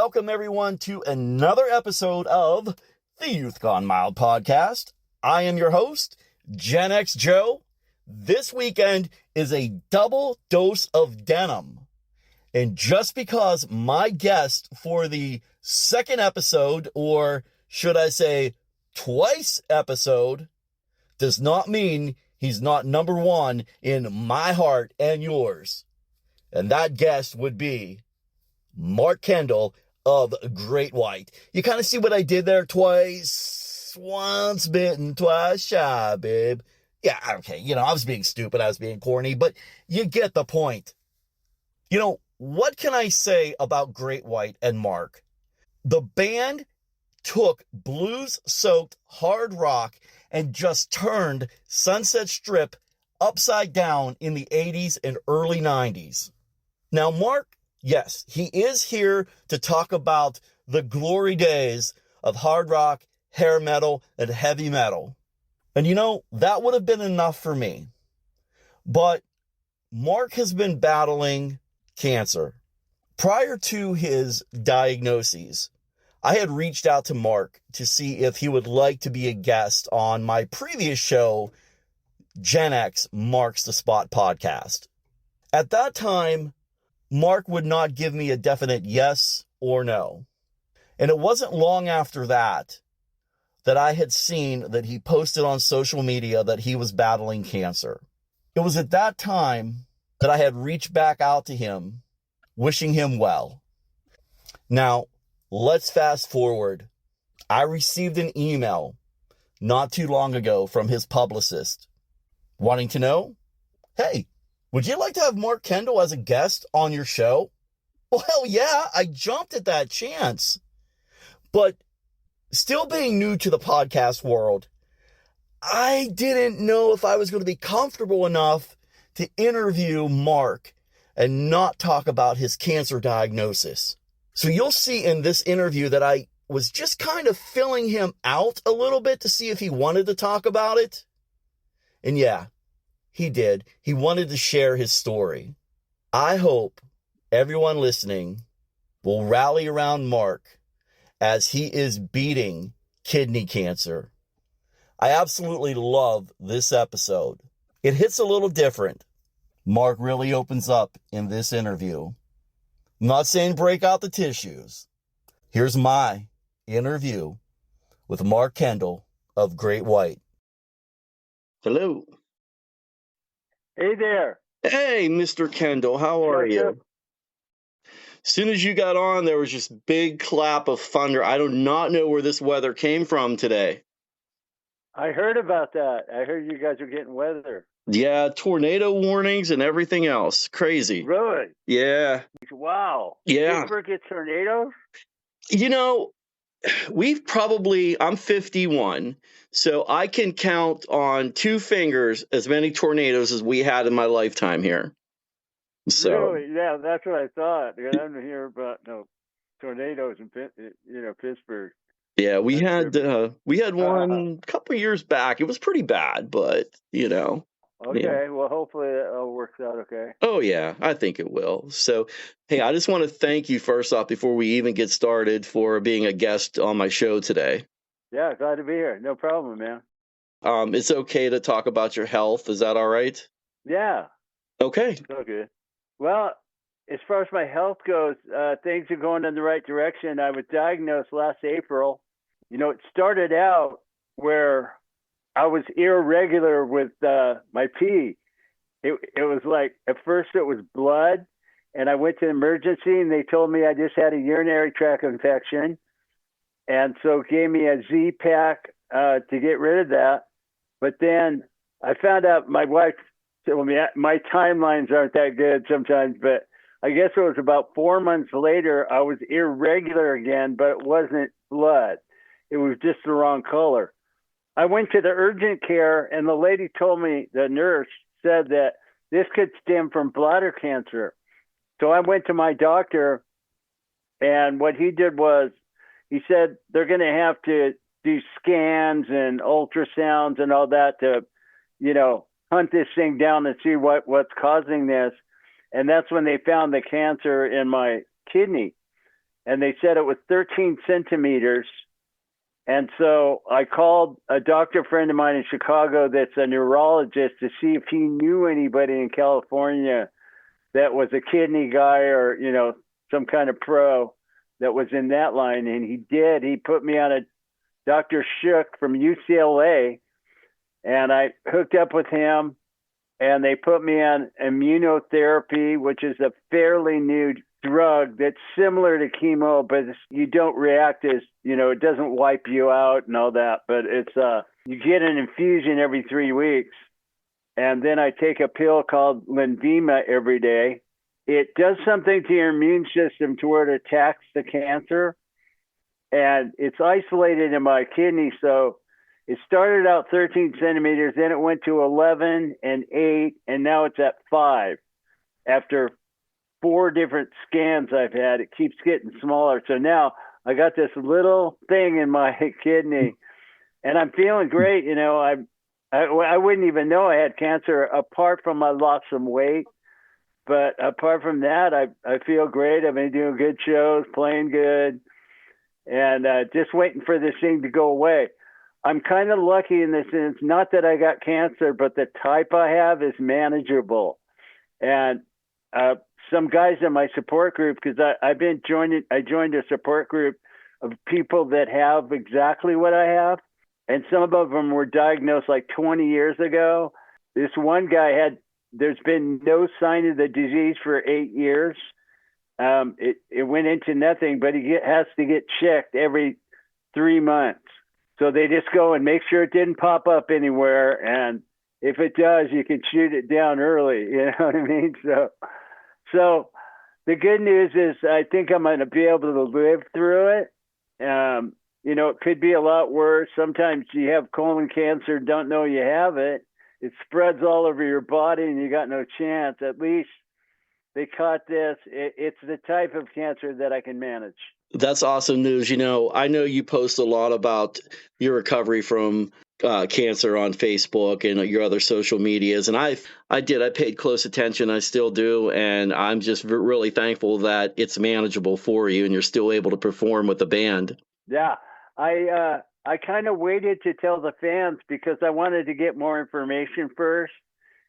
Welcome, everyone, to another episode of the Youth Gone Mild podcast. I am your host, Gen X Joe. This weekend is a double dose of denim. And just because my guest for the second episode, or should I say twice episode, does not mean he's not number one in my heart and yours. And that guest would be Mark Kendall of Great White. You kind of see what I did there twice. Once bitten, twice shy, babe. Yeah, okay, I was being stupid, I was being corny, but you get the point. What can I say about Great White and Mark? The band took blues-soaked hard rock and just turned Sunset Strip upside down in the 80s and early 90s. Now, Mark, yes, he is here to talk about the glory days of hard rock, hair metal, and heavy metal. And that would have been enough for me. But Mark has been battling cancer. Prior to his diagnoses, I had reached out to Mark to see if he would like to be a guest on my previous show, Gen X Marks the Spot podcast. At that time, Mark would not give me a definite yes or no. And it wasn't long after that I had seen that he posted on social media that he was battling cancer. It was at that time that I had reached back out to him, wishing him well. Now, let's fast forward. I received an email not too long ago from his publicist wanting to know, hey, would you like to have Mark Kendall as a guest on your show? Well, hell yeah, I jumped at that chance. But still being new to the podcast world, I didn't know if I was going to be comfortable enough to interview Mark and not talk about his cancer diagnosis. So you'll see in this interview that I was just kind of filling him out a little bit to see if he wanted to talk about it. And yeah, he did. He wanted to share his story. I hope everyone listening will rally around Mark as he is beating kidney cancer. I absolutely love this episode. It hits a little different. Mark really opens up in this interview. I'm not saying break out the tissues. Here's my interview with Mark Kendall of Great White. Hello. Hey there. Hey, Mr. Kendall, how are you? As soon as you got on, there was just big clap of thunder. I do not know where this weather came from today. I heard about that. I heard you guys are getting weather. Yeah, tornado warnings and everything else. Crazy. Really? Yeah. Wow. Yeah. Pittsburgh gets tornadoes? I'm 51, so I can count on two fingers as many tornadoes as we had in my lifetime here. So, really? Yeah, that's what I thought. I don't hear about tornadoes in Pittsburgh. Yeah, we had one a couple of years back. It was pretty bad, but Okay, yeah. well, hopefully it all works out okay. Oh yeah, I think it will. So, hey, I just want to thank you first off before we even get started for being a guest on my show today. Yeah, glad to be here. No problem, man. It's okay to talk about your health. Is that all right? Yeah. Okay. So good. Well, as far as my health goes, things are going in the right direction. I was diagnosed last April. It started out where I was irregular with my pee. It was like, at first it was blood, and I went to emergency, and they told me I just had a urinary tract infection, and so gave me a Z-Pack to get rid of that. But then I found out my wife told me my timelines aren't that good sometimes, but I guess it was about 4 months later, I was irregular again, but it wasn't blood. It was just the wrong color. I went to the urgent care, and the lady told me, the nurse said that this could stem from bladder cancer. So I went to my doctor, and what he did was he said they're going to have to do scans and ultrasounds and all that to, hunt this thing down and see what's causing this. And that's when they found the cancer in my kidney. and they said it was 13 centimeters. And so I called a doctor friend of mine in Chicago that's a neurologist to see if he knew anybody in California that was a kidney guy or, some kind of pro that was in that line. And he did. He put me on a Dr. Shook from UCLA, and I hooked up with him, and they put me on immunotherapy, which is a fairly new drug that's similar to chemo, but you don't react as, it doesn't wipe you out and all that, but it's, you get an infusion every 3 weeks. And then I take a pill called Lenvima every day. It does something to your immune system to where it attacks the cancer, and it's isolated in my kidney. So it started out 13 centimeters, then it went to 11 and 8, and now it's at 5. After 4 different scans I've had, it keeps getting smaller. So now I got this little thing in my kidney, and I'm feeling great. I wouldn't even know I had cancer apart from I lost some weight. But apart from that, I feel great. I've been doing good shows, playing good, and just waiting for this thing to go away. I'm kind of lucky in this sense, not that I got cancer, but the type I have is manageable. And some guys in my support group, because I joined a support group of people that have exactly what I have. And some of them were diagnosed like 20 years ago. This one guy there's been no sign of the disease for 8 years. It went into nothing, but he has to get checked every 3 months. So they just go and make sure it didn't pop up anywhere. And if it does, you can shoot it down early. You know what I mean? So the good news is I think I'm going to be able to live through it. It could be a lot worse. Sometimes you have colon cancer, don't know you have it. It spreads all over your body and you got no chance. At least they caught this. It's the type of cancer that I can manage. That's awesome news. I know you post a lot about your recovery from cancer on Facebook and your other social medias. And I paid close attention. I still do. And I'm just really thankful that it's manageable for you and you're still able to perform with the band. Yeah. I kind of waited to tell the fans because I wanted to get more information first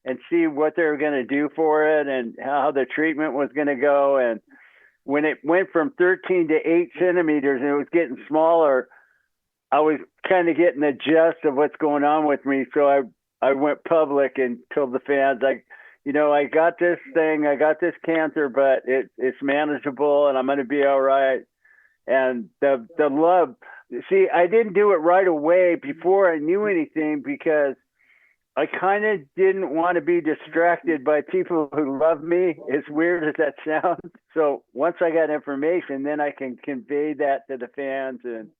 and see what they were going to do for it and how the treatment was going to go. And when it went from 13 to 8 centimeters and it was getting smaller, I was kind of getting the gist of what's going on with me. So I went public and told the fans, I got this thing, I got this cancer, but it's manageable and I'm going to be all right. And the love, see, I didn't do it right away before I knew anything because I kind of didn't want to be distracted by people who love me, as weird as that sounds. So once I got information, then I can convey that to the fans and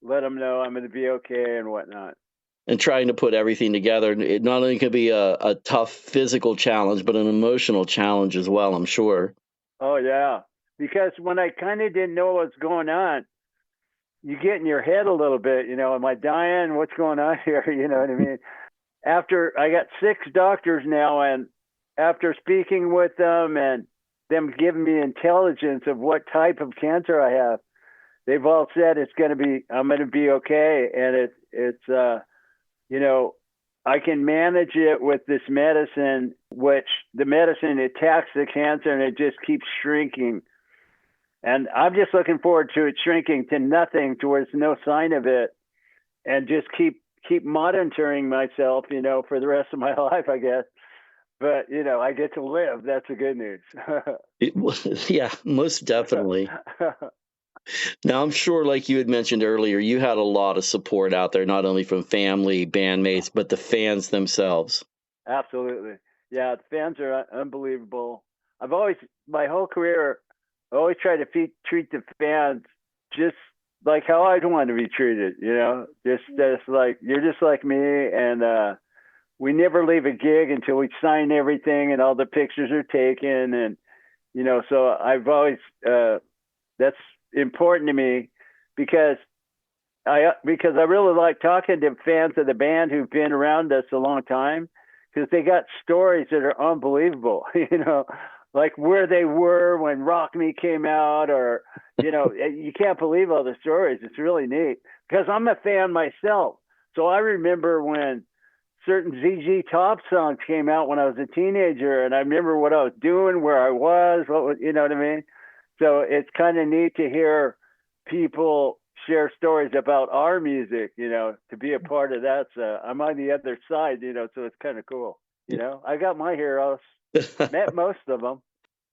let them know I'm going to be okay and whatnot. And trying to put everything together, it not only can be a tough physical challenge, but an emotional challenge as well, I'm sure. Oh, yeah. Because when I kind of didn't know what's going on, you get in your head a little bit, am I dying? What's going on here? You know what I mean? After I got 6 doctors now, and after speaking with them and them giving me intelligence of what type of cancer I have, they've all said I'm going to be okay. And it's I can manage it with this medicine, which the medicine attacks the cancer and it just keeps shrinking. And I'm just looking forward to it shrinking to nothing, to where there's no sign of it, and just keep monitoring myself, for the rest of my life, I guess. But, I get to live. That's the good news. Yeah, most definitely. Now, I'm sure, like you had mentioned earlier, you had a lot of support out there, not only from family, bandmates, but the fans themselves. Absolutely. Yeah, the fans are unbelievable. My whole career, I always try to treat the fans just like how I'd want to be treated, just like, you're just like me. And we never leave a gig until we sign everything and all the pictures are taken. And, so I've always, that's important to me because I really like talking to fans of the band who've been around us a long time, because they got stories that are unbelievable. like where they were when Rock Me came out, or you can't believe all the stories. It's really neat because I'm a fan myself. So I remember when certain ZZ Top songs came out when I was a teenager, and I remember what I was doing, where I was, you know what I mean? So it's kind of neat to hear people share stories about our music, to be a part of that. So I'm on the other side, so it's kind of cool. I got my heroes, met most of them.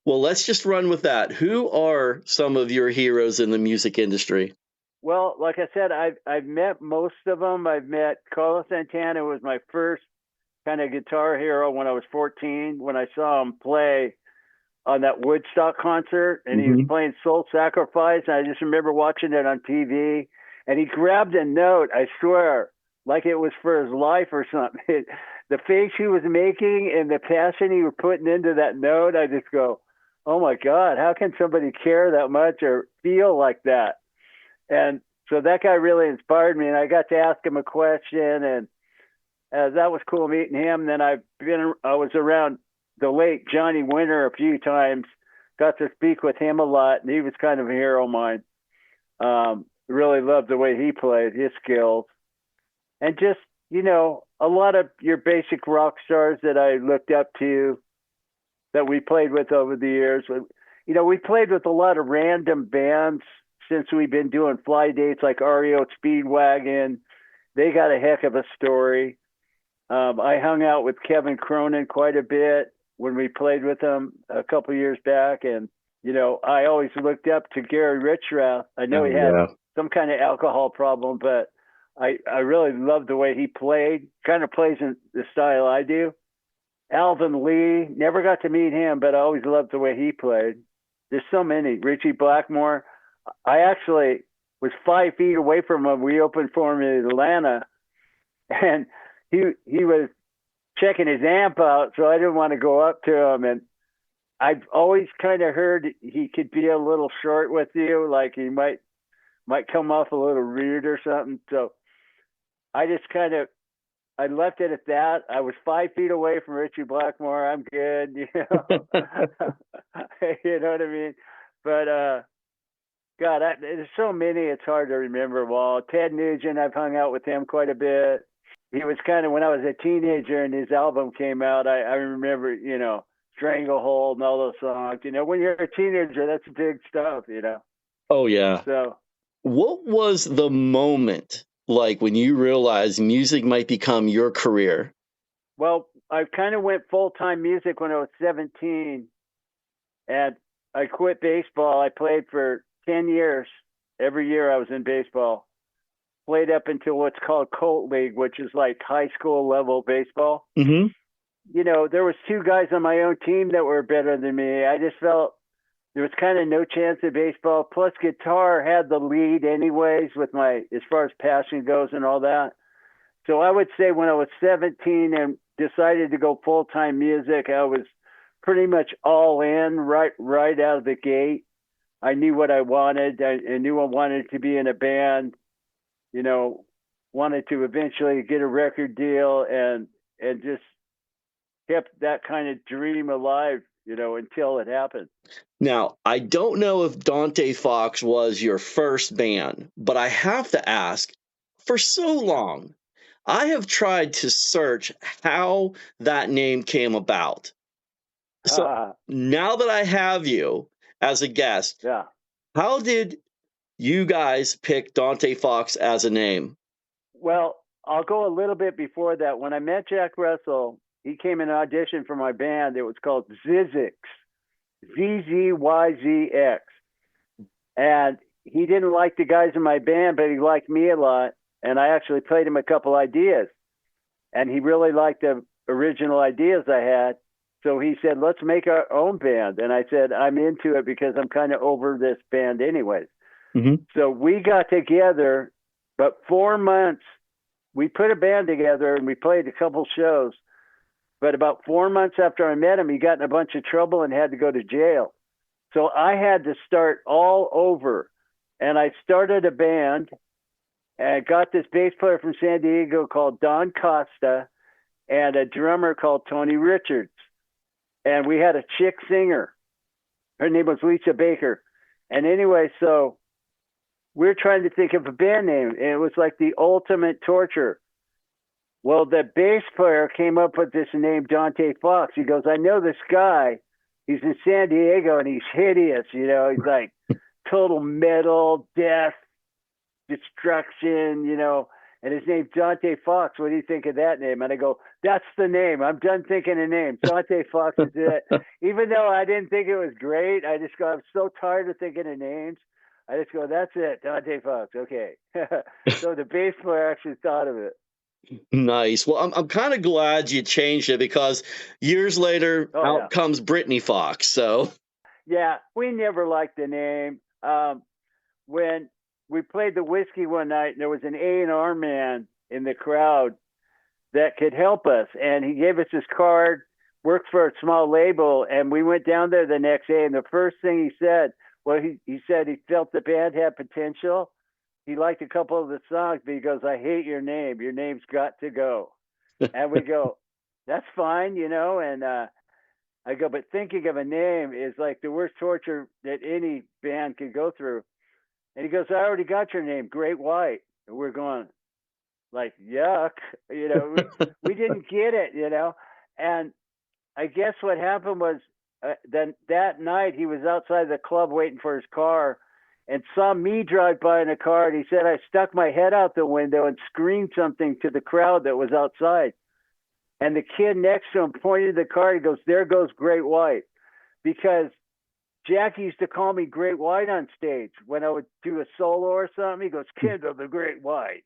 Well, let's just run with that. Who are some of your heroes in the music industry? Well, like I said, I've met most of them. I've met Carlos Santana, was my first kind of guitar hero when I was 14, when I saw him play on that Woodstock concert, and he was playing Soul Sacrifice. And I just remember watching it on TV, and he grabbed a note, I swear, like it was for his life or something. The face he was making and the passion he was putting into that note, I just go, oh my God, how can somebody care that much or feel like that? And so that guy really inspired me, and I got to ask him a question, and that was cool meeting him. Then I was around the late Johnny Winter a few times, got to speak with him a lot, and he was kind of a hero of mine. Really loved the way he played, his skills. And just, a lot of your basic rock stars that I looked up to that we played with over the years. We played with a lot of random bands since we've been doing fly dates, like REO Speedwagon. They got a heck of a story. I hung out with Kevin Cronin quite a bit when we played with him a couple years back. And, I always looked up to Gary Richrath. I know he had some kind of alcohol problem, but I really loved the way he played, kind of plays in the style I do. Alvin Lee, never got to meet him, but I always loved the way he played. There's so many. Richie Blackmore. I actually was 5 feet away from him. We opened for him in Atlanta, and he was checking his amp out, so I didn't want to go up to him. And I've always kind of heard he could be a little short with you, like he might come off a little rude or something. So I just I left it at that. I was 5 feet away from Richie Blackmore. I'm good, you know what I mean? But God, there's so many. It's hard to remember. Well, Ted Nugent, I've hung out with him quite a bit. He was kind of, when I was a teenager and his album came out, I remember, Stranglehold and all those songs. When you're a teenager, that's big stuff, Oh, yeah. So what was the moment like when you realized music might become your career? Well, I kind of went full-time music when I was 17, and I quit baseball. I played for 10 years. Every year I was in baseball. Played up until what's called Colt League, which is like high school level baseball. Mm-hmm. There was two guys on my own team that were better than me. I just felt there was kind of no chance in baseball. Plus, guitar had the lead anyways with as far as passion goes and all that. So I would say when I was 17 and decided to go full-time music, I was pretty much all in right out of the gate. I knew what I wanted. I knew I wanted to be in a band, wanted to eventually get a record deal, and just kept that kind of dream alive, until it happened. Now, I don't know if Dante Fox was your first band, but I have to ask, for so long, I have tried to search how that name came about. So now that I have you as a guest, how did you guys pick Dante Fox as a name? Well, I'll go a little bit before that. When I met Jack Russell, he came in an audition for my band. It was called Zzyzx, Zzyzx. And he didn't like the guys in my band, but he liked me a lot. And I actually played him a couple ideas. And he really liked the original ideas I had. So he said, let's make our own band. And I said, I'm into it because I'm kind of over this band anyways. Mm-hmm. So we got together, but 4 months, we put a band together and we played a couple shows. But about 4 months after I met him, he got in a bunch of trouble and had to go to jail. So I had to start all over. And I started a band and got this bass player from San Diego called Don Costa and a drummer called Tony Richards. and we had a chick singer. Her name was Lisa Baker. And anyway, so we're trying to think of a band name, and it was like the ultimate torture. Well, the bass player came up with this name, Dante Fox. He goes, I know this guy. He's in San Diego, and he's hideous. He's like total metal, death, destruction, and his name's Dante Fox. What do you think of that name? And I go, that's the name. I'm done thinking of names. Dante Fox is it. Even though I didn't think it was great, I just go, I'm so tired of thinking of names. I just go, that's it, Dante Fox. Okay. So the bass player actually thought of it. Nice. Well, I'm kind of glad you changed it, because years later out comes Brittany Fox. So yeah, we never liked the name. When we played the Whiskey one night, and there was an A&R man in the crowd that could help us, and he gave us his card, worked for a small label, and we went down there the next day, and the first thing he said, well, he said he felt the band had potential. He liked a couple of the songs, but he goes, I hate your name. Your name's got to go. And we go, that's fine, and I go, but thinking of a name is like the worst torture that any band could go through. And he goes, I already got your name, Great White. And we're going, like, yuck. We didn't get it, And I guess what happened was then that night he was outside the club waiting for his car and saw me drive by in a car. And he said, I stuck my head out the window and screamed something to the crowd that was outside. And the kid next to him pointed the car. He goes, there goes Great White. Because Jackie used to call me Great White on stage when I would do a solo or something. He goes, Kendall, the Great White,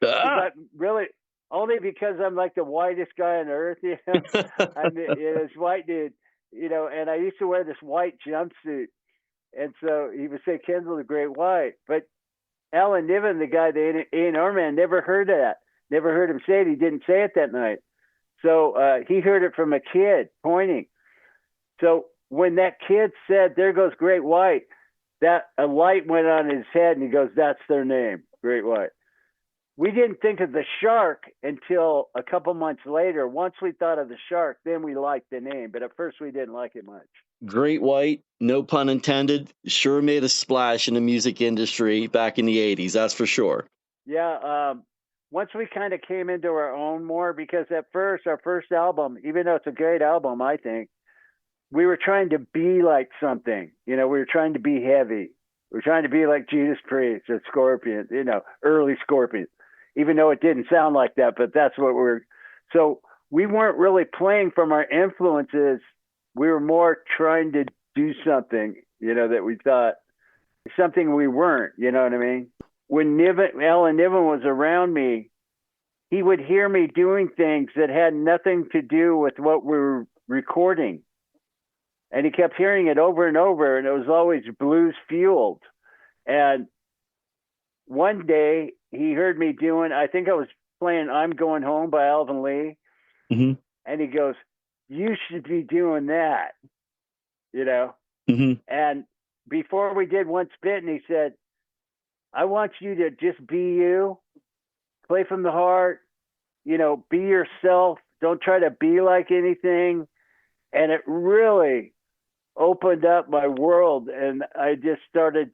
But really, only because I'm like the whitest guy on earth, I'm this white dude, and I used to wear this white jumpsuit. And so he would say, Kendall, the Great White. But Alan Niven, the guy, the A&R man, never heard that. Never heard him say it. He didn't say it that night. So he heard it from a kid pointing. So when that kid said, there goes Great White, that a light went on his head, and he goes, that's their name, Great White. We didn't think of the shark until a couple months later. Once we thought of the shark, then we liked the name. But at first we didn't like it much. Great White, no pun intended, sure made a splash in the music industry back in the 80s. That's for sure. Yeah. Once we kind of came into our own more, because at first, our first album, even though it's a great album, I think, we were trying to be like something. We were trying to be heavy. We were trying to be like Judas Priest or Scorpions, early Scorpions, even though it didn't sound like that, but that's what we're. So we weren't really playing from our influences. We were more trying to do something, that we thought something we weren't, you know what I mean? When Alan Niven was around me, he would hear me doing things that had nothing to do with what we were recording. And he kept hearing it over and over, and it was always blues fueled. And one day he heard me doing, I think I was playing I'm Going Home by Alvin Lee. Mm-hmm. And he goes, you should be doing that, Mm-hmm. And before we did Once Bitten, he said, I want you to just be you, play from the heart, be yourself. Don't try to be like anything. And it really opened up my world. And I just started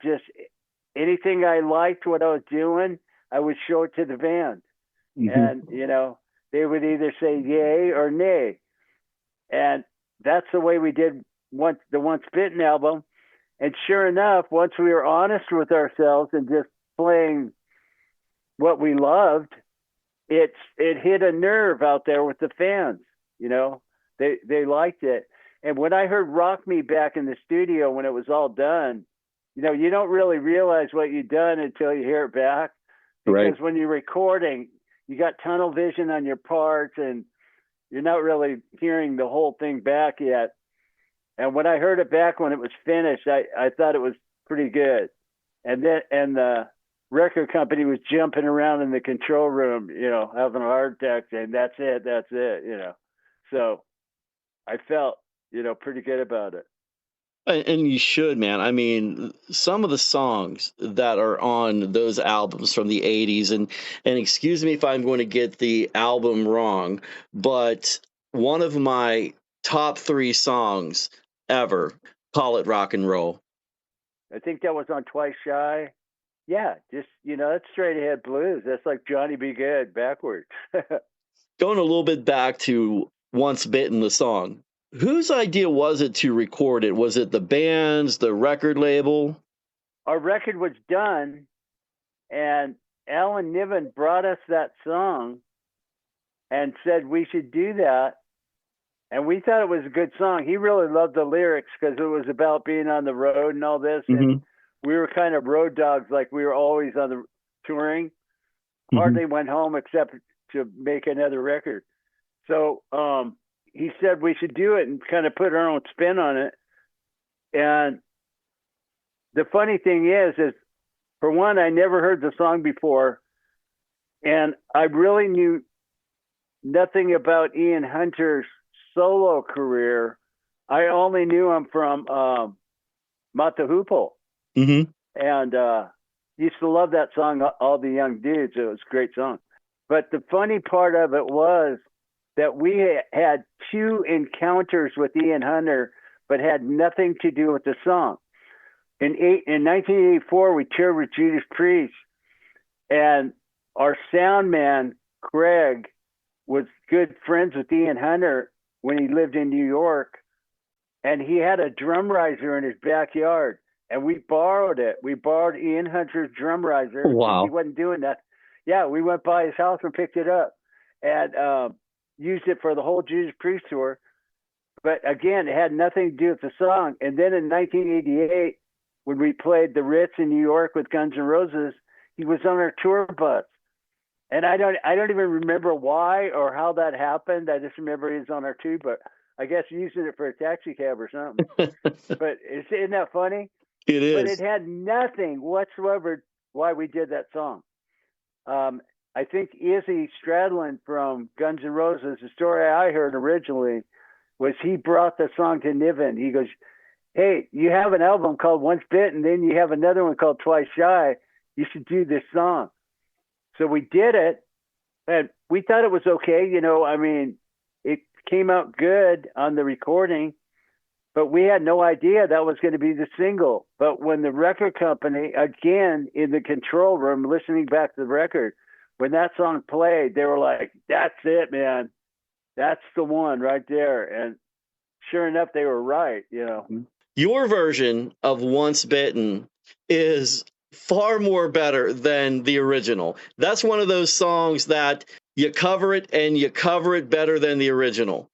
anything I liked what I was doing, I would show it to the band. Mm-hmm. And, they would either say yay or nay. And that's the way we did the Once Bitten album. And sure enough, once we were honest with ourselves and just playing what we loved, it hit a nerve out there with the fans. They liked it. And when I heard Rock Me back in the studio when it was all done, you don't really realize what you've done until you hear it back. Because when you're recording, you got tunnel vision on your parts and you're not really hearing the whole thing back yet. And when I heard it back when it was finished, I thought it was pretty good. And the record company was jumping around in the control room, having a heart attack saying, that's it. So I felt, pretty good about it. And you should, man. I mean, some of the songs that are on those albums from the 80s, and excuse me if I'm going to get the album wrong, but one of my top 3 songs ever. Call it rock and roll. I think that was on Twice Shy. Yeah, just, that's straight ahead blues. That's like Johnny B. Good backwards. Going a little bit back to Once Bitten, the song. Whose idea was it to record it? Was it the band's, the record label? Our record was done, and Alan Niven brought us that song and said we should do that. And we thought it was a good song. He really loved the lyrics because it was about being on the road and all this. Mm-hmm. And we were kind of road dogs, like we were always on the touring. Mm-hmm. Hardly went home except to make another record. So he said we should do it and kind of put our own spin on it. And the funny thing is for one, I never heard the song before, and I really knew nothing about Ian Hunter's solo career. I only knew him from Matahupo. Mm-hmm. And used to love that song, All the Young Dudes. It was a great song. But the funny part of it was that we had 2 encounters with Ian Hunter, but had nothing to do with the song. In 1984, we toured with Judas Priest, and our sound man, Craig, was good friends with Ian Hunter when he lived in New York, and he had a drum riser in his backyard, and we borrowed it. We borrowed Ian Hunter's drum riser. Wow. He wasn't doing that. Yeah, we went by his house and picked it up and used it for the whole Judas Priest tour. But again, it had nothing to do with the song. And then in 1988, when we played the Ritz in New York with Guns N' Roses, he was on our tour bus. And I don't even remember why or how that happened. I just remember he was on our tube, but I guess using it for a taxi cab or something. But isn't that funny? It is. But it had nothing whatsoever why we did that song. I think Izzy Stradlin from Guns N' Roses, the story I heard originally was he brought the song to Niven. He goes, "Hey, you have an album called Once Bitten, and then you have another one called Twice Shy. You should do this song." So we did it, and we thought it was okay. It came out good on the recording, but we had no idea that was going to be the single. But when the record company, again, in the control room, listening back to the record, when that song played, they were like, "That's it, man. That's the one right there." And sure enough, they were right, Your version of Once Bitten is far more better than the original. That's one of those songs that you cover it and you cover it better than the original.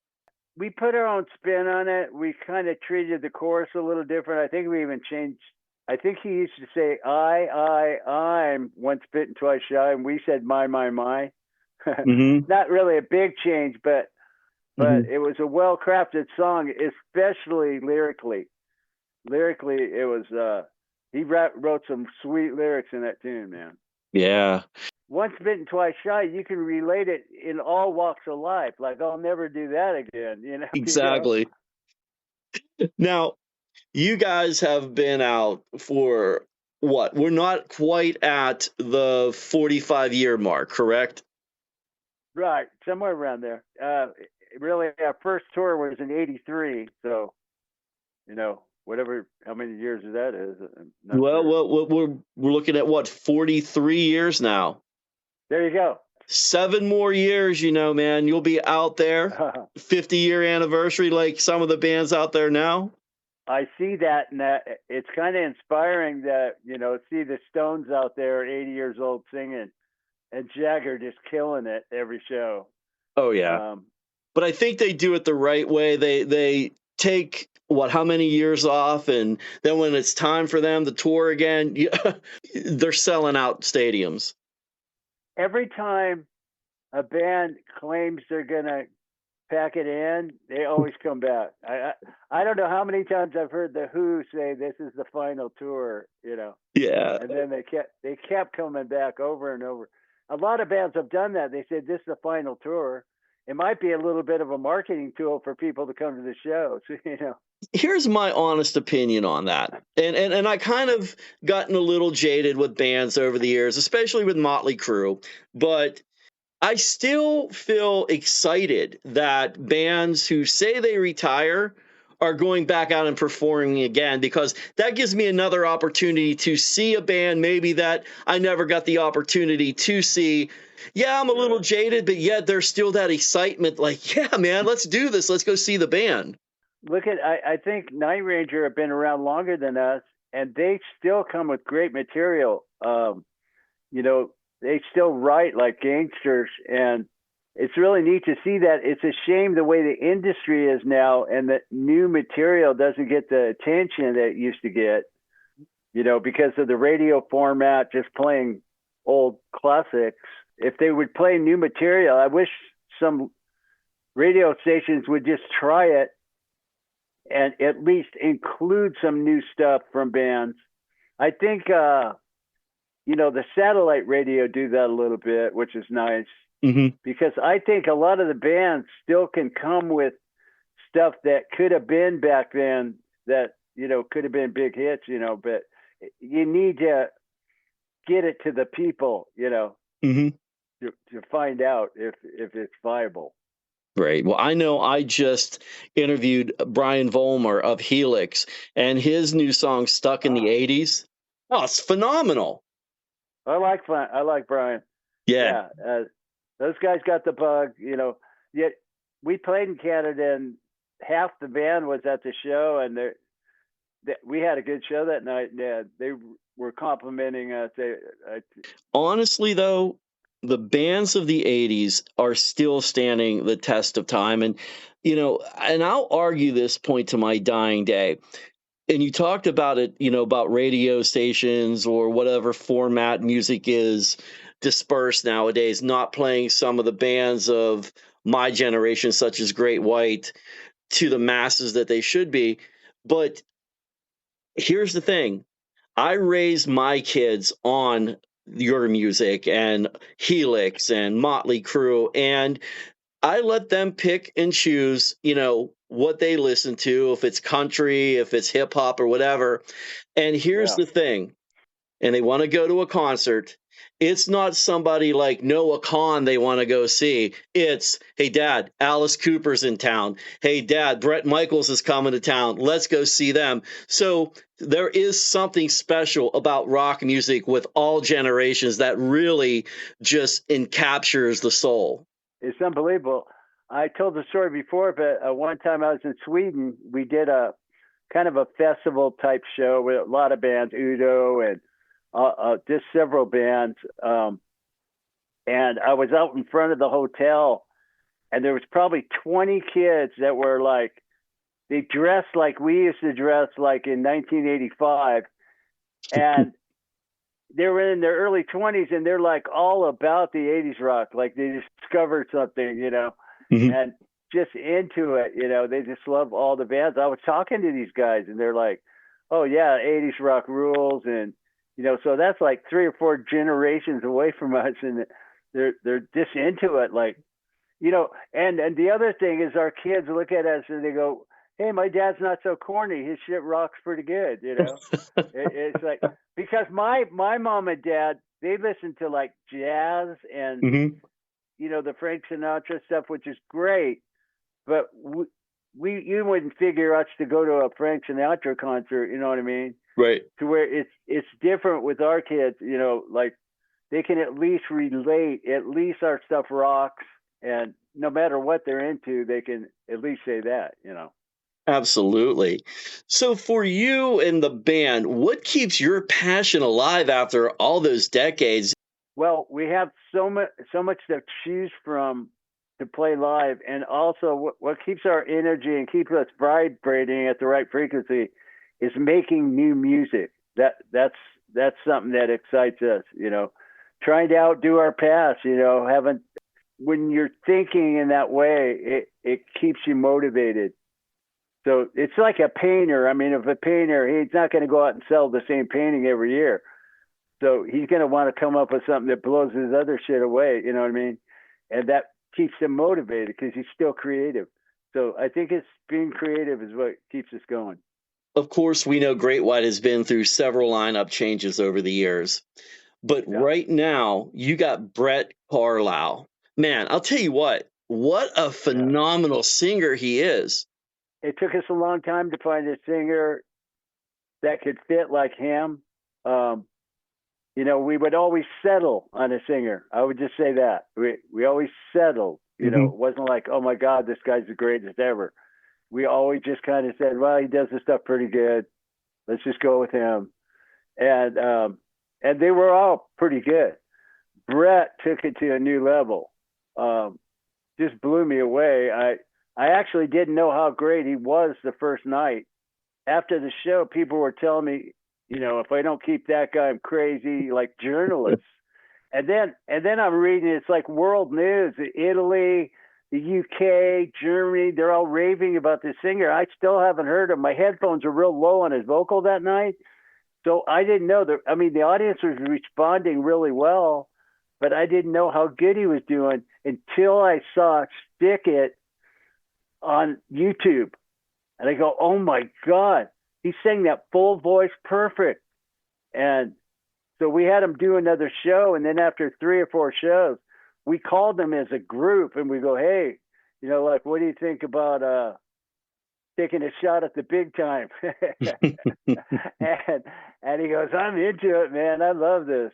We put our own spin on it. We kind of treated the chorus a little different. I think we even changed. I think he used to say, I'm once bitten, twice shy. And we said, my. Mm-hmm. Not really a big change, but it was a well-crafted song, especially lyrically. Lyrically, it was, he wrote some sweet lyrics in that tune, man. Yeah. Once bitten, twice shy, you can relate it in all walks of life. Like, I'll never do that again, Exactly. Now, you guys have been out for what? We're not quite at the 45-year mark, correct? Right, somewhere around there. Really, our first tour was in '83, so how many years that is. Well, we're looking at what, 43 years now. There you go. 7 more years, man, you'll be out there. 50-year anniversary, like some of the bands out there now. I see that, and it's kind of inspiring that see the Stones out there at 80 years old singing, and Jagger just killing it every show. Oh yeah, but I think they do it the right way. They take how many years off, and then when it's time for them to tour again, they're selling out stadiums. Every time a band claims they're gonna pack it in, they always come back. I don't know how many times I've heard the Who say this is the final tour, Yeah. And then they kept coming back over and over. A lot of bands have done that. They said this is the final tour. It might be a little bit of a marketing tool for people to come to the shows, Here's my honest opinion on that. And I kind of gotten a little jaded with bands over the years, especially with Motley Crue. But I still feel excited that bands who say they retire are going back out and performing again, because that gives me another opportunity to see a band maybe that I never got the opportunity to see. Yeah, I'm a little jaded, but yet there's still that excitement like, yeah, man, let's do this. Let's go see the band. Look at, I think Night Ranger have been around longer than us, and they still come with great material. You know, they still write like gangsters, and it's really neat to see that. It's a shame the way the industry is now, and that new material doesn't get the attention that it used to get, you know, because of the radio format, just playing old classics. If they would play new material, I wish some radio stations would just try it and at least include some new stuff from bands. I think, you know, the satellite radio do that a little bit, which is nice, because I think a lot of the bands still can come with stuff that could have been back then that, you know, could have been big hits, you know, but you need to get it to the people, you know, to find out if it's viable. Right. Well, I know I just interviewed Brian Vollmer of Helix, and his new song "Stuck in the '80s." Oh, it's phenomenal. I like Brian. Yeah. Those guys got the bug, you know. Yet we played in Canada, and half the band was at the show, and we had a good show that night. Yeah, they were complimenting us. Honestly, though, the bands of the '80s are still standing the test of time, and and I'll argue this point to my dying day. And you talked about it, about radio stations or whatever format music is dispersed nowadays, not playing some of the bands of my generation, such as Great White, to the masses that they should be. But here's the thing. I raised my kids on your music and Helix and Motley Crue, and I let them pick and choose, what they listen to, if it's country, if it's hip hop or whatever. And here's the thing, and they want to go to a concert. It's not somebody like Noah Kahan they want to go see. It's, hey, Dad, Alice Cooper's in town. Hey, Dad, Bret Michaels is coming to town. Let's go see them. So there is something special about rock music with all generations that really just encaptures the soul. It's unbelievable. I told the story before, but one time I was in Sweden, we did a kind of a festival type show with a lot of bands, Udo and just several bands. And I was out in front of the hotel, and there was probably 20 kids that were like, they dressed like we used to dress like in 1985. And they were in their early 20s, and they're like all about the 80s rock. Like they discovered something, and just into it, they just love all the bands. I was talking to these guys, and they're like, oh yeah, 80s rock rules. And, so that's like 3 or 4 generations away from us, and they're just into it. Like, and the other thing is our kids look at us and they go, hey, my dad's not so corny. His shit rocks pretty good, It's like, because my mom and dad, they listen to like jazz and, the Frank Sinatra stuff, which is great. But you wouldn't figure us to go to a Frank Sinatra concert, you know what I mean? Right. To where it's different with our kids, like they can at least relate, at least our stuff rocks. And no matter what they're into, they can at least say that, Absolutely. So for you and the band, what keeps your passion alive after all those decades? Well, we have so much to choose from to play live, and also what keeps our energy and keeps us vibrating at the right frequency is making new music. That's something that excites us, trying to outdo our past, when you're thinking in that way, it keeps you motivated. So it's like a painter. I mean, if a painter, he's not going to go out and sell the same painting every year. So he's going to want to come up with something that blows his other shit away. You know what I mean? And that keeps him motivated because he's still creative. So I think it's being creative is what keeps us going. Of course, we know Great White has been through several lineup changes over the years. But right now, you got Brett Carlisle. Man, I'll tell you what a phenomenal singer he is. It took us a long time to find a singer that could fit like him. We would always settle on a singer. I would just say that. We always settled. It wasn't like, oh my God, this guy's the greatest ever. We always just kind of said, well, he does this stuff pretty good. Let's just go with him. And they were all pretty good. Brett took it to a new level. Just blew me away. I actually didn't know how great he was the first night. After the show, people were telling me, if I don't keep that guy, I'm crazy, like journalists. And then I'm reading, it's like world news, Italy, the UK, Germany, they're all raving about this singer. I still haven't heard him. My headphones were real low on his vocal that night. So I didn't know that. I mean, the audience was responding really well, but I didn't know how good he was doing until I saw Stick It on YouTube. And I go, oh my God, he sang that full voice perfect. And so we had him do another show. And then after 3 or 4 shows, we called him as a group and we go, hey, what do you think about taking a shot at the big time? and he goes, I'm into it, man. I love this,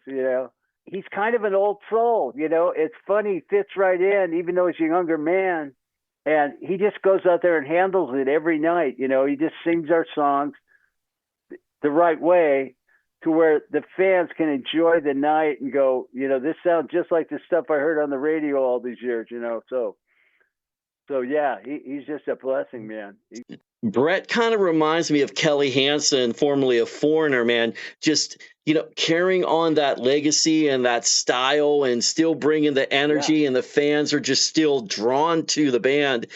He's kind of an old soul, It's funny, he fits right in, even though he's a younger man. And he just goes out there and handles it every night. He just sings our songs the right way to where the fans can enjoy the night and go, this sounds just like the stuff I heard on the radio all these years, So yeah, he's just a blessing, man. Brett kind of reminds me of Kelly Hansen, formerly of Foreigner, man. Just, carrying on that legacy and that style and still bringing the energy, and the fans are just still drawn to the band.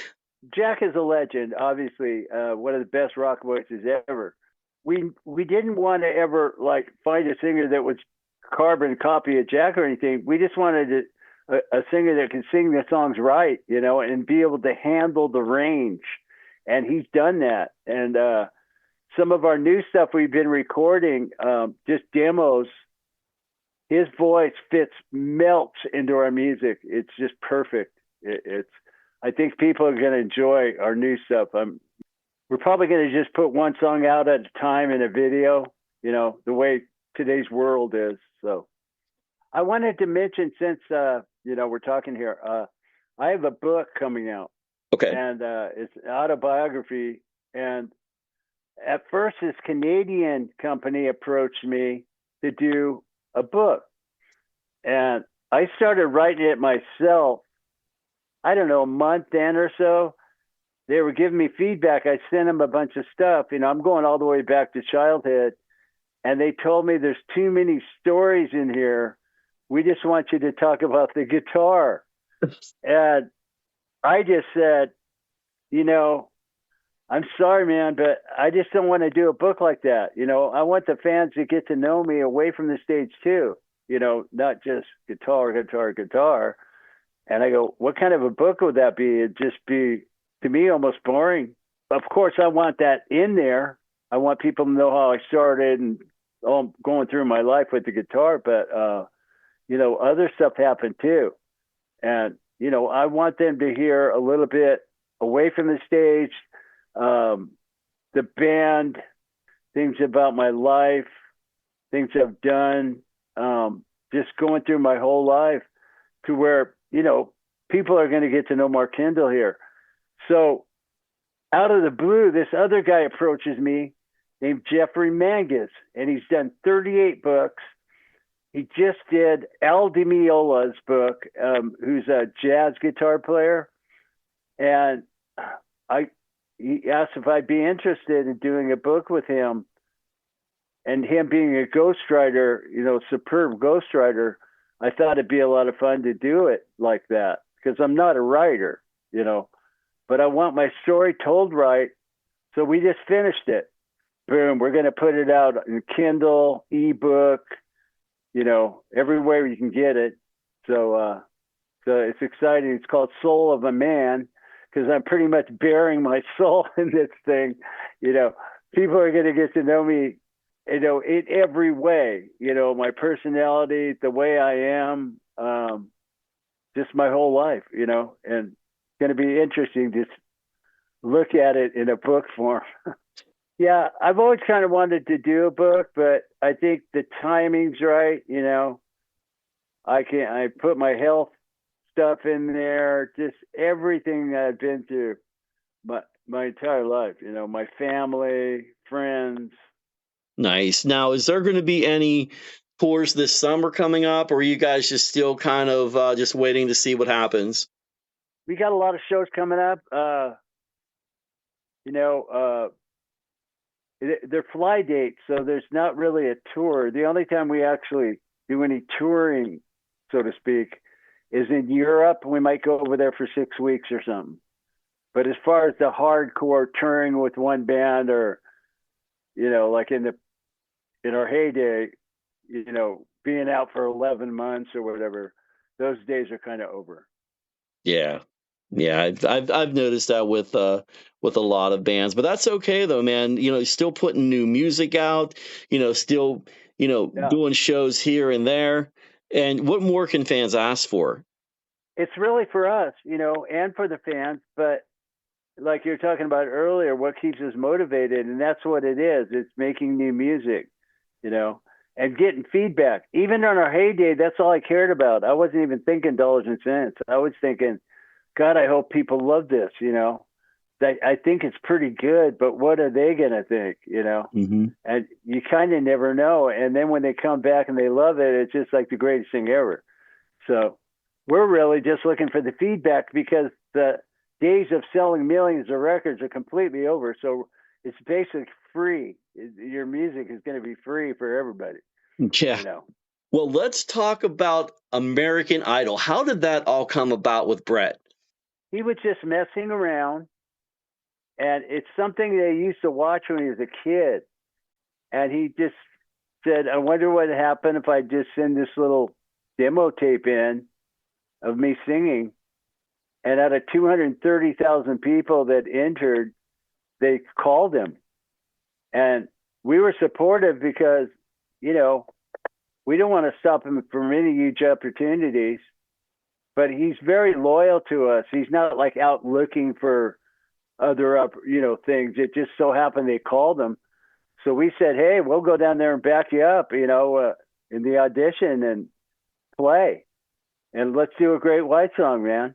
Jack is a legend, obviously, one of the best rock voices ever. We didn't want to ever find a singer that was carbon copy of Jack or anything. We just wanted a singer that can sing the songs right, and be able to handle the range. And he's done that. And some of our new stuff we've been recording, just demos, his voice melts into our music. It's just perfect. I think people are going to enjoy our new stuff. We're probably going to just put one song out at a time in a video, the way today's world is. So I wanted to mention, since, we're talking here, I have a book coming out. Okay. And it's an autobiography. And at first, this Canadian company approached me to do a book. And I started writing it myself, I don't know, a month in or so. They were giving me feedback. I sent them a bunch of stuff. I'm going all the way back to childhood. And they told me there's too many stories in here. We just want you to talk about the guitar. And I just said, I'm sorry, man, but I just don't want to do a book like that. I want the fans to get to know me away from the stage too, not just guitar. And I go, what kind of a book would that be? It'd just be, to me, almost boring. Of course, I want that in there. I want people to know how I started and going through my life with the guitar, but, other stuff happened too. And, I want them to hear a little bit away from the stage, the band, things about my life, things I've done, just going through my whole life, to where, people are going to get to know Mark Kendall here. So out of the blue, this other guy approaches me named Jeffrey Mangus, and he's done 38 books. He just did Al Di Meola's book, who's a jazz guitar player. And he asked if I'd be interested in doing a book with him. And him being a ghostwriter, superb ghostwriter, I thought it'd be a lot of fun to do it like that, because I'm not a writer, but I want my story told right. So we just finished it. Boom, we're going to put it out in Kindle, ebook, everywhere you can get it. So it's exciting. It's called Soul of a Man, because I'm pretty much bearing my soul in this thing. People are going to get to know me, in every way, my personality, the way I am, just my whole life, you know, and it's going to be interesting to look at it in a book form. Yeah, I've always kind of wanted to do a book, but I think the timing's right. You know, I put my health stuff in there, just everything that I've been through my entire life. You know, my family, friends. Nice. Now, is there going to be any tours this summer coming up, or are you guys just still kind of just waiting to see what happens? We got a lot of shows coming up. You know, they're fly dates, so there's not really a tour. The only time we actually do any touring, so to speak, is in Europe. We might go over there for 6 weeks or something. But as far as the hardcore touring with one band, or you know, like in our heyday, you know, being out for 11 months or whatever, those days are kind of over. Yeah. Yeah, I've noticed that with a lot of bands, but that's okay though, man. You know, still putting new music out, still, Yeah, doing shows here and there. And what more can fans ask for? it's really for us, you know, and for the fans. But like you're talking about earlier, what keeps us motivated, and that's what it is. It's making new music, you know, and getting feedback. Even on our heyday, that's all I cared about. I wasn't even thinking dollars and cents. I was thinking, God, I hope people love this, you know. I think it's pretty good, but what are they going to think, you know? Hmm. And you kind of never know. And then when they come back and they love it, it's just like the greatest thing ever. So we're really just looking for the feedback, because the days of selling millions of records are completely over. So it's basically free. Your music is going to be free for everybody, Yeah. you know. Well, let's talk about American Idol. How did that all come about with Brett? He was just messing around, and it's something they used to watch when he was a kid. And he just said, I wonder what would happen if I just send this little demo tape in of me singing. And out of 230,000 people that entered, they called him. And we were supportive because, you know, we don't want to stop him from any huge opportunities, but he's very loyal to us. He's not like out looking for other things. It just so happened they called him. So we said, hey, we'll go down there and back you up, in the audition and play. And let's do a great white song, man.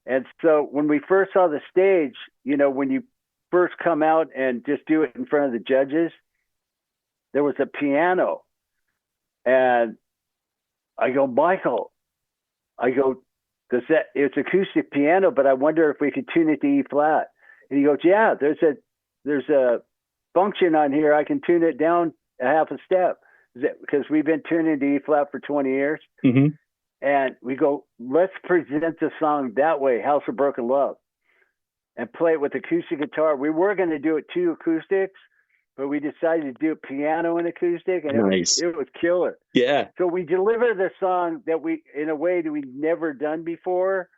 And so when we first saw the stage, when you first come out and just do it in front of the judges, there was a piano. And I go, Michael, it's acoustic piano, but I wonder if we could tune it to E flat. And he goes, yeah, there's a function on here. I can tune it down a half a step, because we've been tuning to E flat for 20 years. Mm-hmm. And we go, let's present the song that way, House of Broken Love, and play it with acoustic guitar. We were going to do it 2 acoustics, but we decided to do it piano and acoustic, and Nice. it was killer. Yeah. So we delivered the song in a way that we'd never done before.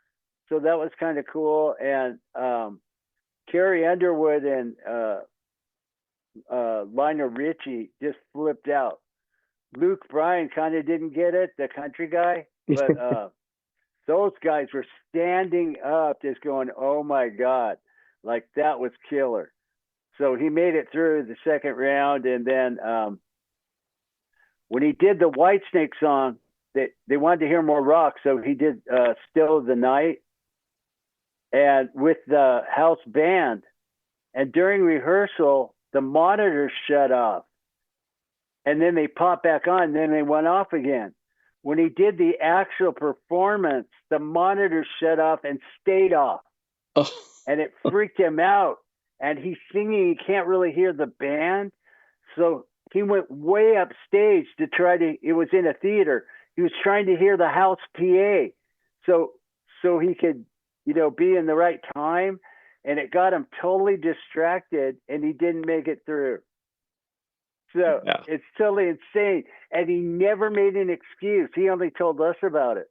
So that was kind of cool. And Carrie Underwood and Lionel Richie just flipped out. Luke Bryan kind of didn't get it, the country guy, but those guys were standing up just going, oh my God, like that was killer. So he made it through the second round. And then when he did the Whitesnake song, they wanted to hear more rock. So he did Still of the Night, and with the house band. And during rehearsal, the monitors shut off. And then they popped back on, and then they went off again. When he did the actual performance, the monitors shut off and stayed off. Oh. And it freaked him out. And he's singing, he can't really hear the band. So he went way upstage to it was in a theater. He was trying to hear the house PA. So he could, be in the right time. And it got him totally distracted, and he didn't make it through. So yeah. It's totally insane. And he never made an excuse. He only told us about it.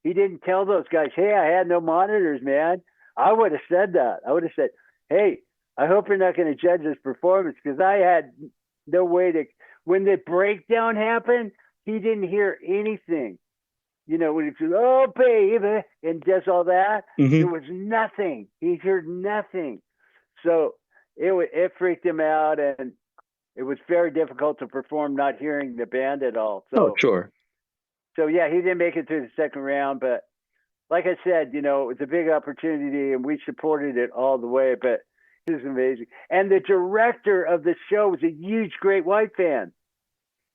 He didn't tell those guys, hey, I had no monitors, man. I would have said that. I would have said, hey, I hope you're not going to judge this performance, because I had no way to. When the breakdown happened, he didn't hear anything. when he says, "Oh, baby," and does all that, there Hmm. was nothing. He heard nothing. So it freaked him out, and it was very difficult to perform not hearing the band at all. Oh, So, sure. so yeah, he didn't make it through the second round, but like I said, it was a big opportunity, and we supported it all the way. But it was amazing. And the director of the show was a huge Great White fan.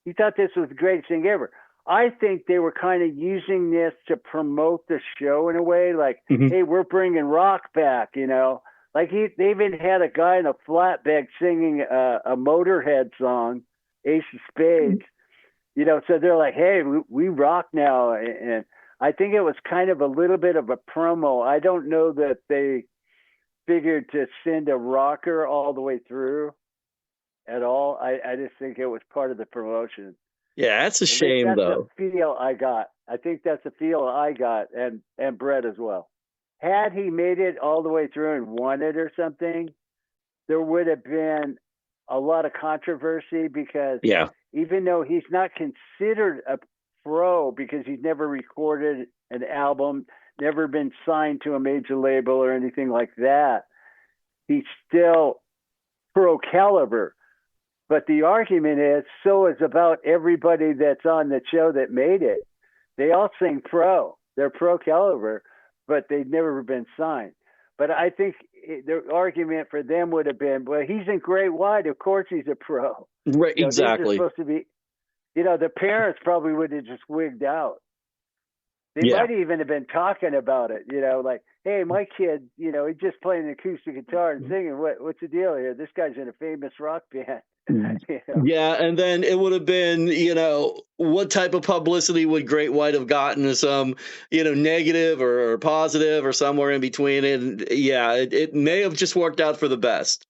He thought this was the greatest thing ever. I think they were kind of using this to promote the show in a way, like, Hmm. hey, we're bringing rock back. Like they even had a guy in a flatbed singing a Motorhead song, Ace of Spades. So they're like, hey, we rock now, and I think it was kind of a little bit of a promo. I don't know that they figured to send a rocker all the way through at all. I just think it was part of the promotion. Yeah, that's a At least shame, that's the though. feel I got. I think that's the feel I got, and Brett as well. Had he made it all the way through and won it or something, there would have been a lot of controversy because Yeah. even though he's not considered a pro because he's never recorded an album, never been signed to a major label or anything like that, he's still pro caliber. But the argument is so is about everybody that's on the show that made it. They all sing pro. They're pro caliber, but they've never been signed. But I think the argument for them would have been, well, he's in Great White. Of course he's a pro. Right. These are Exactly. supposed to be, the parents probably would have just wigged out. They Yeah. might even have been talking about it, like, hey, my kid, he's just playing an acoustic guitar and singing. What's the deal here? This guy's in a famous rock band. you know. Yeah, and then it would have been, what type of publicity would Great White have gotten? Some, negative or positive or somewhere in between. And yeah, it may have just worked out for the best.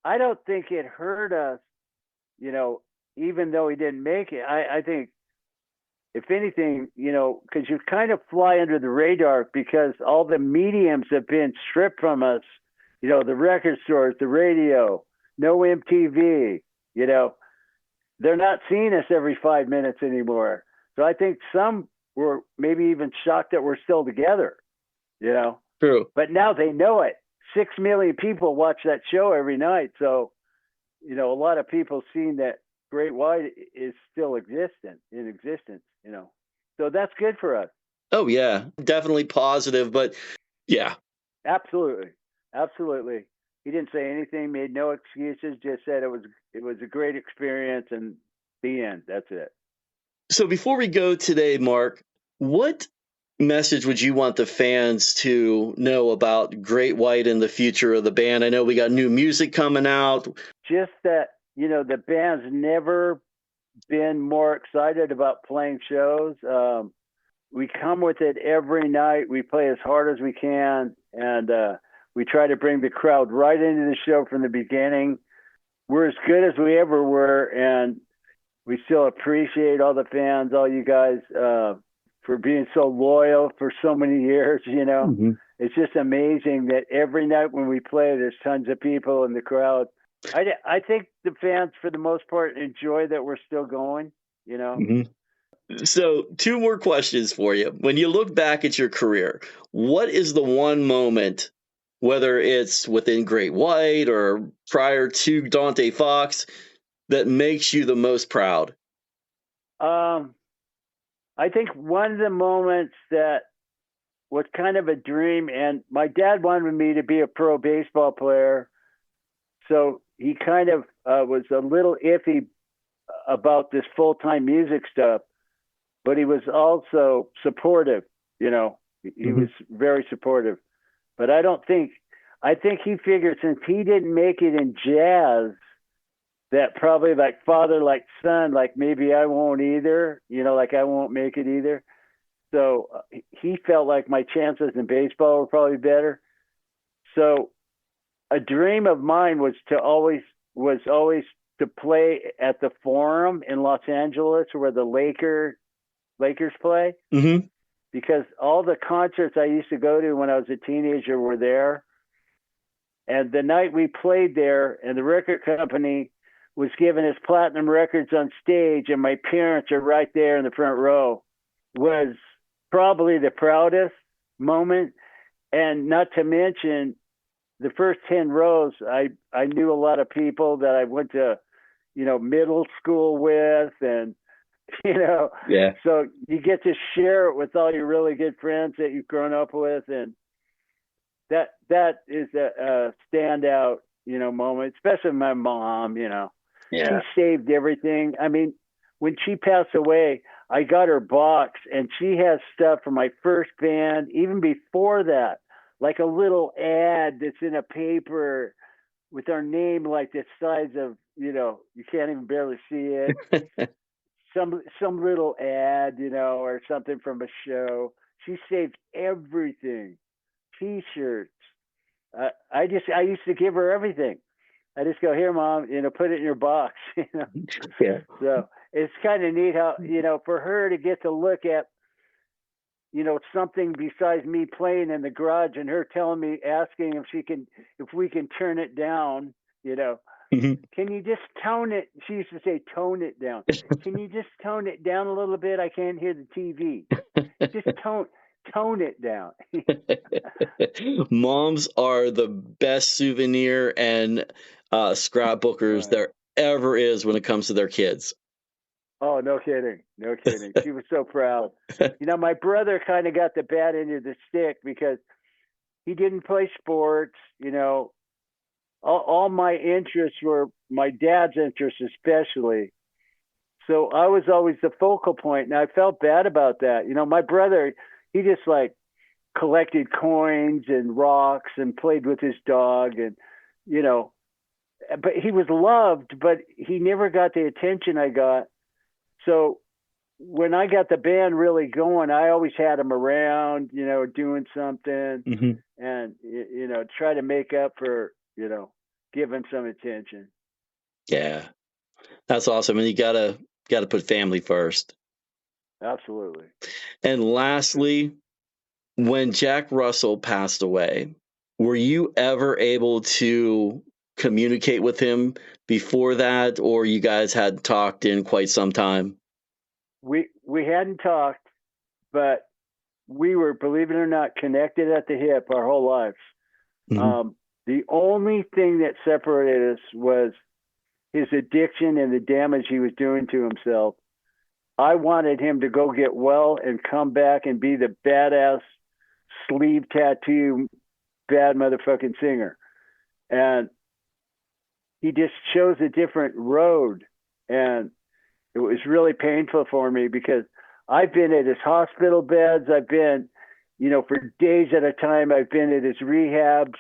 I don't think it hurt us, you know, even though he didn't make it. I think, if anything, because you kind of fly under the radar because all the mediums have been stripped from us, the record stores, the radio, no MTV, you know, they're not seeing us every 5 minutes anymore. So I think some were maybe even shocked that we're still together, you know, True. but now they know it. 6 million people watch that show every night. So, a lot of people seeing that Great White is still in existence. So that's good for us. Oh yeah, definitely positive, but yeah. Absolutely. Absolutely. He didn't say anything, made no excuses, just said it was a great experience and the end. That's it. So before we go today, Mark, what message would you want the fans to know about Great White and the future of the band? I know we got new music coming out. Just that, the band's never been more excited about playing shows. We come with it every night. We play as hard as we can, and we try to bring the crowd right into the show from the beginning. We're as good as we ever were, and we still appreciate all the fans, all you guys, for being so loyal for so many years. Mhm. It's just amazing that every night when we play, there's tons of people in the crowd. I think the fans, for the most part, enjoy that we're still going. Mhm. So, two more questions for you. When you look back at your career, what is the one moment, whether it's within Great White or prior to Dante Fox, that makes you the most proud? Um, I think one of the moments that was kind of a dream, and my dad wanted me to be a pro baseball player, so he kind of was a little iffy about this full-time music stuff, but he was also supportive. He Hmm. was very supportive. But I think he figured since he didn't make it in jazz, that probably like father, like son, like maybe I won't either, like I won't make it either. So he felt like my chances in baseball were probably better. So a dream of mine was always to play at the Forum in Los Angeles where the Lakers play, Hmm. because all the concerts I used to go to when I was a teenager were there. And the night we played there, and the record company was giving us platinum records on stage, and my parents are right there in the front row, was probably the proudest moment. And not to mention the first 10 rows, I knew a lot of people that I went to, middle school with, and, Yeah. so you get to share it with all your really good friends that you've grown up with. And that is a standout, moment, especially my mom, she Yeah. saved everything. I mean, when she passed away, I got her box, and she has stuff from my first band, even before that, like a little ad that's in a paper with our name like the size of, you can't even barely see it. Some little ad, or something from a show. She saved everything. T-shirts. I used to give her everything. I just go, here, mom, put it in your box. Yeah. So it's kind of neat how, for her to get to look at, something besides me playing in the garage, and her telling me, asking if we can turn it down, Mhm. can you just tone it? She used to say, tone it down. Can you just tone it down a little bit? I can't hear the TV. Just tone it down. Moms are the best souvenir and scrapbookers Right. there ever is when it comes to their kids. Oh, no kidding. No kidding. She was so proud. My brother kind of got the bad end of the stick because he didn't play sports. All my interests were my dad's interests, especially. So I was always the focal point, and I felt bad about that. My brother, he just like collected coins and rocks and played with his dog, and you know, but he was loved, but he never got the attention I got. So when I got the band really going, I always had him around, doing something, Hmm. and try to make up for, give him some attention. Yeah, that's awesome. And you gotta put family first. Absolutely. And lastly, when Jack Russell passed away, were you ever able to communicate with him before that, or you guys had talked in quite some time? We hadn't talked, but we were, believe it or not, connected at the hip our whole lives. Hmm. The only thing that separated us was his addiction and the damage he was doing to himself. I wanted him to go get well and come back and be the badass sleeve tattoo bad motherfucking singer. And he just chose a different road. And it was really painful for me because I've been at his hospital beds. I've been, for days at a time, I've been at his rehabs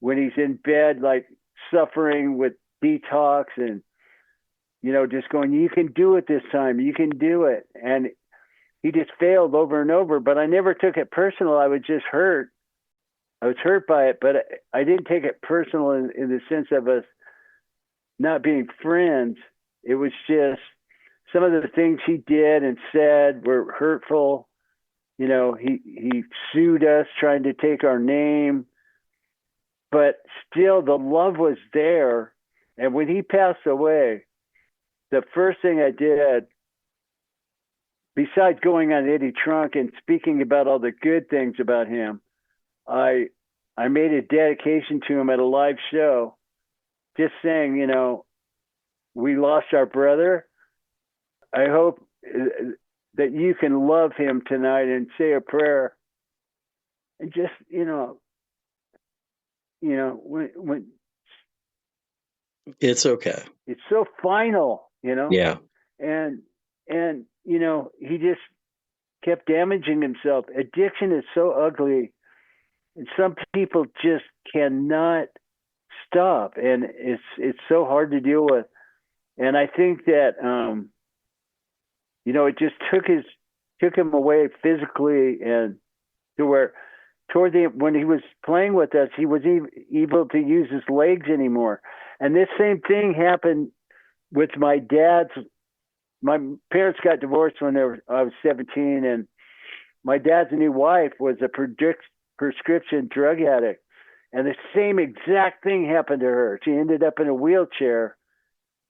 when he's in bed, like suffering with detox and, just going, you can do it this time. You can do it. And he just failed over and over, but I never took it personal. I was just hurt. I was hurt by it, but I didn't take it personal in the sense of us not being friends. It was just some of the things he did and said were hurtful. He sued us trying to take our name, but still the love was there. And when he passed away, the first thing I did, besides going on Eddie Trunk and speaking about all the good things about him, I made a dedication to him at a live show, just saying, we lost our brother. I hope that you can love him tonight and say a prayer. And just, when It's okay. it's so final, Yeah. and he just kept damaging himself. Addiction is so ugly, and some people just cannot stop, and it's so hard to deal with. And I think that it just took him away physically, and to where when he was playing with us, he wasn't able to use his legs anymore. And this same thing happened with my dad's. My parents got divorced when I was 17, and my dad's new wife was a prescription drug addict. And the same exact thing happened to her. She ended up in a wheelchair.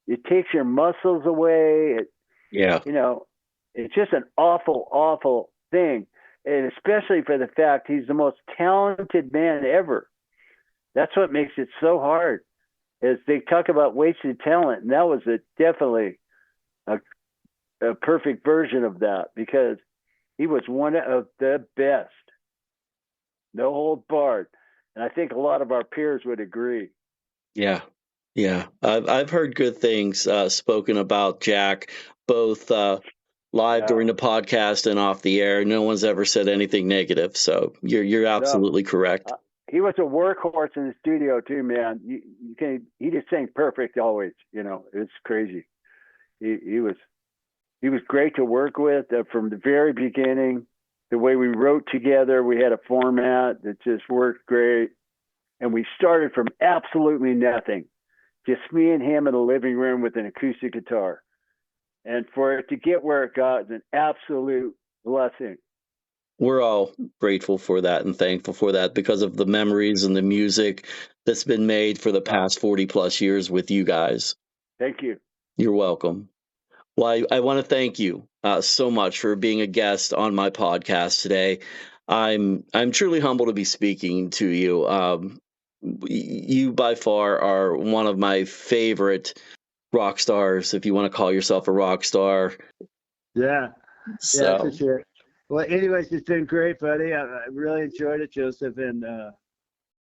It takes your muscles away. Yeah. It's just an awful, awful thing, and especially for the fact he's the most talented man ever. That's what makes it so hard. Is they talk about wasted talent, and that was definitely a perfect version of that, because he was one of the best, no hold barred, and I think a lot of our peers would agree. Yeah. Yeah. I've heard good things spoken about Jack, both live during the podcast and off the air. No one's ever said anything negative. So you're absolutely correct. He was a workhorse in the studio too, man. He just sang perfect always. It's crazy. He was great to work with from the very beginning. The way we wrote together, we had a format that just worked great, and we started from absolutely nothing, just me and him in a living room with an acoustic guitar, and for it to get where it got is an absolute blessing. We're all grateful for that and thankful for that, because of the memories and the music that's been made for the past 40 plus years with you guys. Thank you. You're welcome. Well, I want to thank you so much for being a guest on my podcast today. I'm truly humbled to be speaking to you. You by far are one of my favorite rock stars, if you want to call yourself a rock star. Yeah. So. Yeah, for sure. Well, anyways, it's been great, buddy. I really enjoyed it, Joseph, and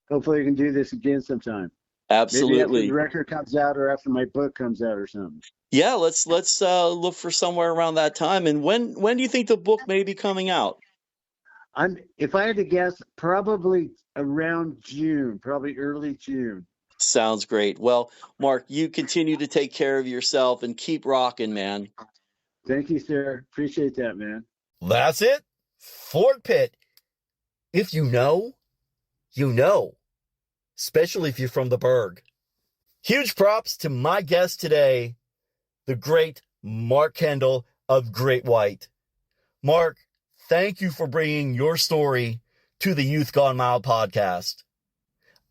hopefully we can do this again sometime. Absolutely. Maybe after the record comes out, or after my book comes out, or something. Yeah, let's look for somewhere around that time. And when do you think the book may be coming out? If I had to guess, probably around June, probably early June. Sounds great. Well, Mark, you continue to take care of yourself and keep rocking, man. Thank you, sir. Appreciate that, man. That's it. Fort Pitt. If you know, you know. Especially if you're from the Berg. Huge props to my guest today, the great Mark Kendall of Great White. Mark, thank you for bringing your story to the Youth Gone Mild podcast.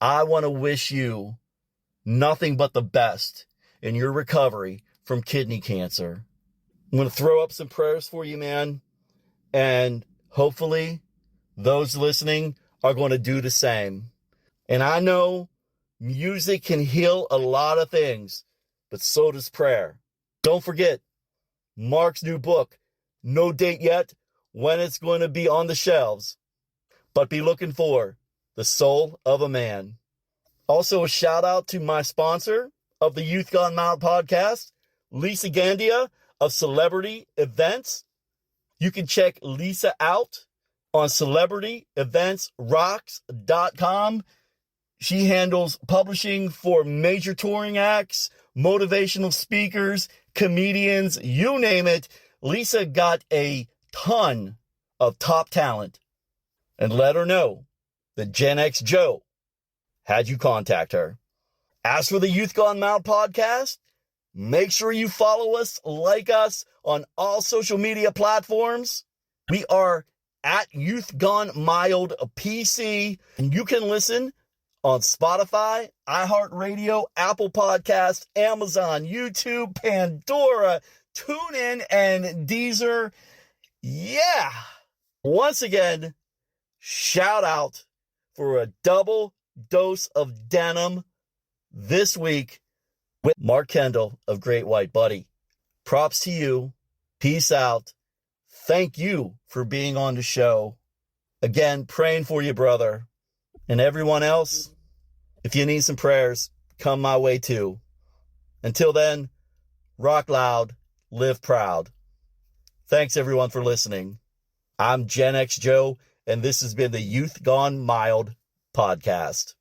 I want to wish you nothing but the best in your recovery from kidney cancer. I'm going to throw up some prayers for you, man. And hopefully those listening are going to do the same. And I know music can heal a lot of things, but so does prayer. Don't forget Mark's new book. No date yet when it's going to be on the shelves, but be looking for The Soul of a Man. Also, a shout out to my sponsor of the Youth Gone Mild podcast, Lisa Gandia of Celebrity Events. You can check Lisa out on celebrityeventsrocks.com. She handles publishing for major touring acts, motivational speakers, comedians, you name it. Lisa got a ton of top talent. And let her know that Gen X Joe had you contact her. As for the Youth Gone Mild podcast, make sure you follow us, like us on all social media platforms. We are at Youth Gone Mild PC, and you can listen on Spotify, iHeartRadio, Apple Podcasts, Amazon, YouTube, Pandora, TuneIn, and Deezer. Yeah. Once again, shout out for a double dose of denim this week with Mark Kendall of Great White. Buddy, props to you. Peace out. Thank you for being on the show. Again, praying for you, brother. And everyone else, if you need some prayers, come my way too. Until then, rock loud, live proud. Thanks everyone for listening. I'm Gen X Joe, and this has been the Youth Gone Mild podcast.